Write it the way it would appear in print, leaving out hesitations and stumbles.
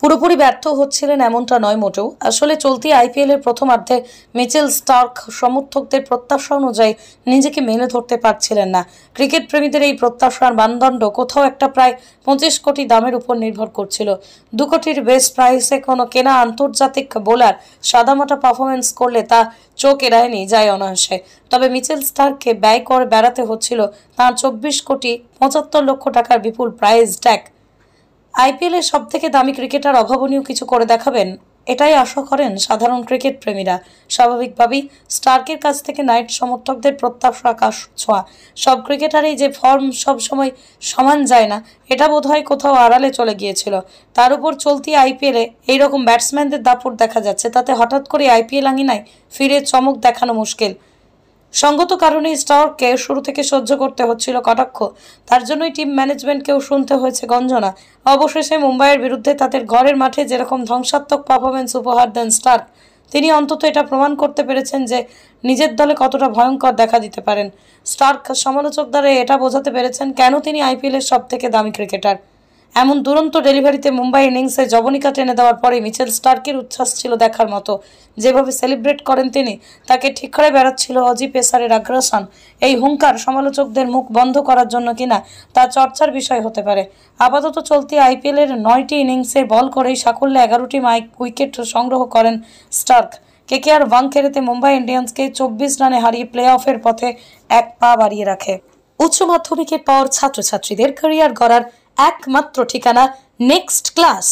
পুরোপুরি ব্যর্থ হচ্ছিলেন এমনটা নয় মোটেও। আসলে চলতি আইপিএল এর প্রথমার্ধে মিচেল স্টার্ক সমর্থকদের প্রত্যাশা অনুযায়ী নিজেকে মেলে ধরতে পারছিলেন না। ক্রিকেট প্রেমীদের এই প্রত্যাশার মানদণ্ড কোথাও একটা প্রায় 25 কোটি দামের উপর নির্ভর করছিল। 2 কোটির বেশ প্রাইসে কোনো কেনা আন্তর্জাতিক বোলার সাদামাটা পারফরমেন্স করলে তা চোখ এড়ায়নি যায় অনায়াসে। তবে মিচেল স্টার্ককে ব্যয় করে বেড়াতে হচ্ছিল তাঁর 24 কোটি 75 লক্ষ টাকার বিপুল প্রাইজ ট্যাগ। আইপিএল এর সবথেকে দামি ক্রিকেটার অভাবনীয় কিছু করে দেখাবেন, এটাই আশা করেন সাধারণ ক্রিকেট প্রেমীরা। স্বাভাবিকভাবেই স্টার্কের কাছ থেকে নাইট সমর্থকদের প্রত্যাশা আকাশ ছোঁয়া। সব ক্রিকেটারই যে ফর্ম সবসময় সমান যায় না, এটা বোধহয় কোথাও আড়ালে চলে গিয়েছিল। তার উপর চলতি আইপিএলে এইরকম ব্যাটসম্যানদের দাপট দেখা যাচ্ছে, তাতে হঠাৎ করে আইপিএল আঙিনায় ফিরে চমক দেখানো মুশকিল। সঙ্গত কারণে স্টার্ককে শুরু থেকে সহ্য করতে হচ্ছিল কটাক্ষ। তার জন্যই টিম ম্যানেজমেন্টকেও শুনতে হয়েছে গঞ্জনা। অবশেষে মুম্বাইয়ের বিরুদ্ধে তাদের ঘরের মাঠে যেরকম ধ্বংসাত্মক পারফরমেন্স উপহার দেন স্টার্ক, তিনি অন্তত এটা প্রমাণ করতে পেরেছেন যে নিজের দলে কতটা ভয়ঙ্কর দেখা দিতে পারেন। স্টার্ক সমালোচক দ্বারা এটা বোঝাতে পেরেছেন কেন তিনি আইপিএলের সব থেকে দামি ক্রিকেটার। এমন দুরন্ত ডেলিভারিতে মুম্বাই ইনিংসে জবনিকা টেনে দেওয়ার পরে মিচেল স্টার্কের উচ্ছ্বাস ছিল দেখার মতো। যেভাবে সেলিব্রেট করেন তিনি, তাকে ঠিক করে বেড়াচ্ছিল অজি পেসারের আগ্রাসন। এই হুঙ্কার সমালোচকদের মুখ বন্ধ করার জন্য কিনা তা চর্চার বিষয় হতে পারে। আপাতত চলতি আইপিএলের 9টি ইনিংসে বল করেই সাকুল্যে 11টি উইকেট সংগ্রহ করেন স্টার্ক। কেকেআর ওয়াংখেড়েতে মুম্বাই ইন্ডিয়ান্সকে 24 রানে হারিয়ে প্লে অফের পথে এক পা বাড়িয়ে রাখে। উচ্চ মাধ্যমিকের পর ছাত্রছাত্রীদের ক্যারিয়ার গড়ার একমাত্র ঠিকানা নেক্সট ক্লাস।